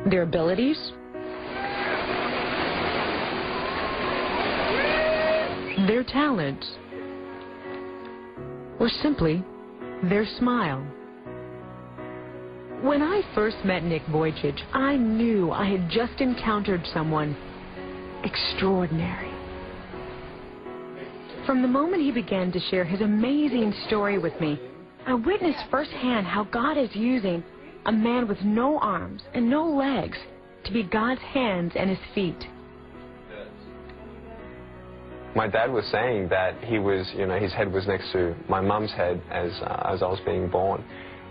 their abilities, their talents, or simply their smile. When I first met Nick Vujicic, I knew I had just encountered someone extraordinary. From the moment he began to share his amazing story with me, I witnessed firsthand how God is using a man with no arms and no legs to be God's hands and his feet. My dad was saying that he was, his head was next to my mum's head as I was being born,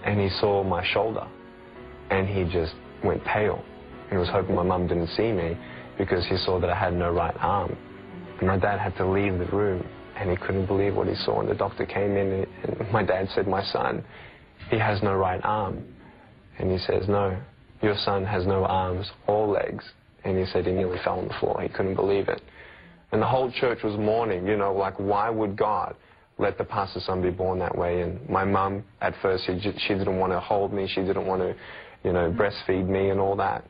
and he saw my shoulder, and he just went pale. He was hoping my mum didn't see me because he saw that I had no right arm. And my dad had to leave the room, and he couldn't believe what he saw. And the doctor came in, and my dad said, "My son, he has no right arm." And he says, "No, your son has no arms or legs." And he said he nearly fell on the floor. He couldn't believe it. And the whole church was mourning, like, why would God let the pastor's son be born that way? And my mum, at first, she didn't want to hold me. She didn't want to, breastfeed me and all that.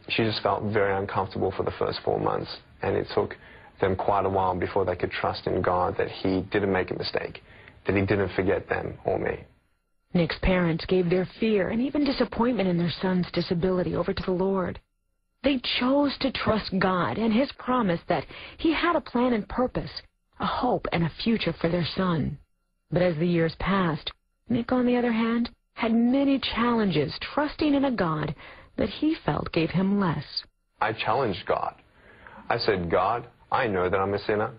She just felt very uncomfortable for the first 4 months. And it took them quite a while before they could trust in God that he didn't make a mistake, that he didn't forget them or me. Nick's parents gave their fear and even disappointment in their son's disability over to the Lord. They chose to trust God and his promise that he had a plan and purpose, a hope and a future for their son. But as the years passed, Nick, on the other hand, had many challenges, trusting in a God that he felt gave him less. I challenged God. I said, "God, I know that I'm a sinner.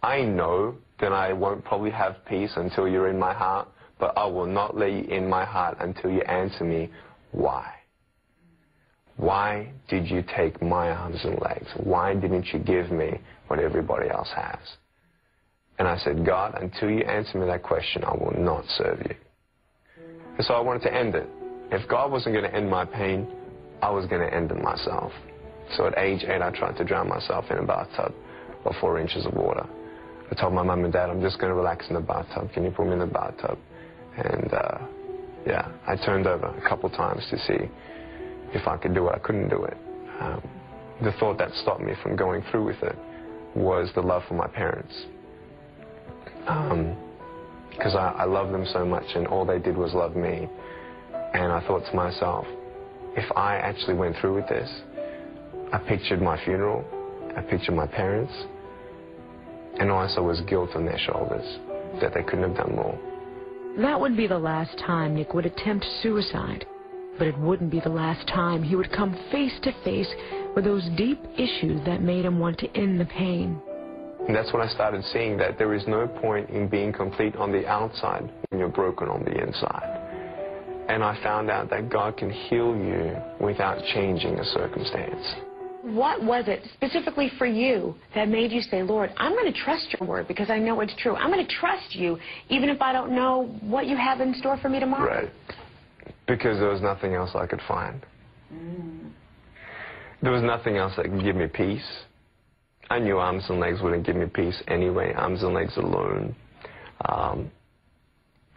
I know that I won't probably have peace until you're in my heart, but I will not let you in my heart until you answer me why. Why did you take my arms and legs? Why didn't you give me what everybody else has?" And I said, "God, until you answer me that question, I will not serve you." And so I wanted to end it. If God wasn't going to end my pain, I was going to end it myself. So at age 8, I tried to drown myself in a bathtub of 4 inches of water. I told my mum and dad, "I'm just going to relax in the bathtub. Can you put me in the bathtub?" And I turned over a couple times to see if I could do it. I couldn't do it. The thought that stopped me from going through with it was the love for my parents. Because I love them so much, and all they did was love me. And I thought to myself, if I actually went through with this, I pictured my funeral, I pictured my parents, and all I saw was guilt on their shoulders, that they couldn't have done more. That would be the last time Nick would attempt suicide. But it wouldn't be the last time he would come face to face with those deep issues that made him want to end the pain. And that's when I started seeing that there is no point in being complete on the outside when you're broken on the inside. And I found out that God can heal you without changing a circumstance. What was it specifically for you that made you say, "Lord, I'm going to trust your word because I know it's true. I'm going to trust you even if I don't know what you have in store for me tomorrow"? Right. Because there was nothing else I could find. There was nothing else that could give me peace. I knew arms and legs wouldn't give me peace anyway, arms and legs alone.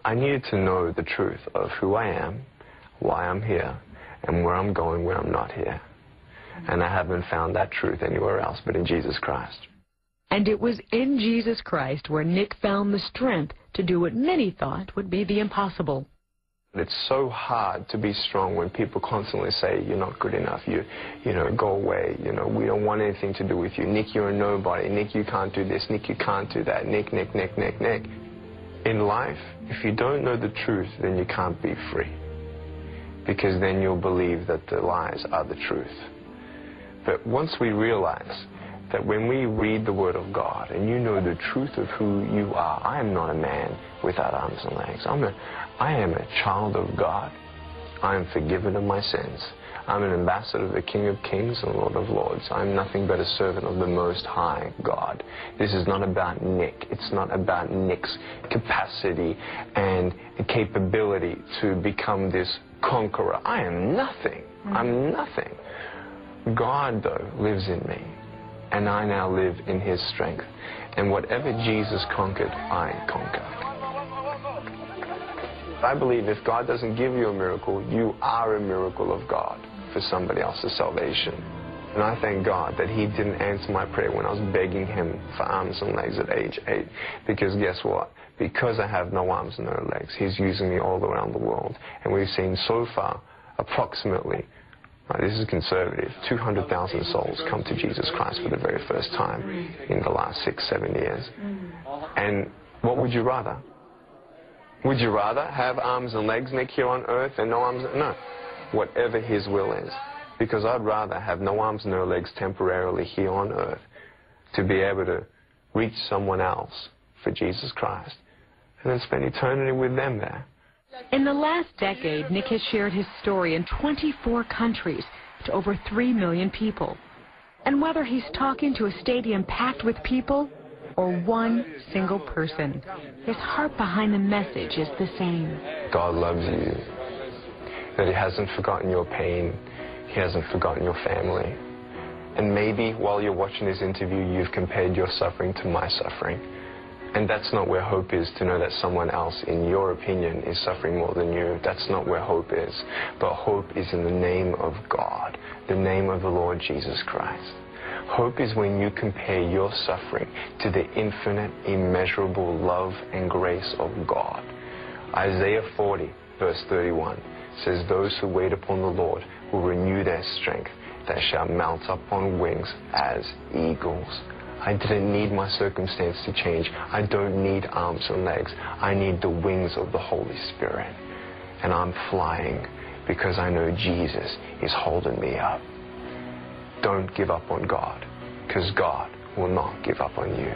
I needed to know the truth of who I am, why I'm here, and where I'm going when I'm not here. And I haven't found that truth anywhere else but in Jesus Christ. And it was in Jesus Christ where Nick found the strength to do what many thought would be the impossible. It's so hard to be strong when people constantly say, "You're not good enough, you go away, we don't want anything to do with you. Nick, you're a nobody. Nick, you can't do this. Nick, you can't do that. Nick, Nick, Nick, Nick, Nick." In life, if you don't know the truth, then you can't be free. Because then you'll believe that the lies are the truth. But once we realize that when we read the Word of God and you know the truth of who you are, I am not a man without arms and legs. I am a child of God. I am forgiven of my sins. I'm an ambassador of the King of Kings and Lord of Lords. I'm nothing but a servant of the Most High God. This is not about Nick. It's not about Nick's capacity and capability to become this conqueror. I am nothing. I'm nothing. God, though, lives in me, and I now live in his strength. And whatever Jesus conquered, I conquer. I believe if God doesn't give you a miracle, you are a miracle of God. for somebody else's salvation. And I thank God that he didn't answer my prayer when I was begging him for arms and legs at age 8. Because guess what? Because I have no arms and no legs, he's using me all around the world. And we've seen so far approximately, this is conservative, 200,000 souls come to Jesus Christ for the very first time in the last 6-7 years. And what would you rather? Would you rather have arms and legs, Nick, here on earth and no arms? No. Whatever his will is. Because I'd rather have no arms, no legs temporarily here on earth to be able to reach someone else for Jesus Christ and then spend eternity with them there. In the last decade, Nick has shared his story in 24 countries to over 3 million people. And whether he's talking to a stadium packed with people or one single person, his heart behind the message is the same. God loves you, that he hasn't forgotten your pain. He hasn't forgotten your family. And maybe while you're watching this interview, you've compared your suffering to my suffering. And that's not where hope is, to know that someone else, in your opinion, is suffering more than you. That's not where hope is. But hope is in the name of God, the name of the Lord Jesus Christ. Hope is when you compare your suffering to the infinite, immeasurable love and grace of God. Isaiah 40, verse 31 says, "Those who wait upon the Lord will renew their strength. They shall mount up on wings as eagles." I didn't need my circumstance to change. I don't need arms and legs. I need the wings of the Holy Spirit. And I'm flying because I know Jesus is holding me up. Don't give up on God, because God will not give up on you.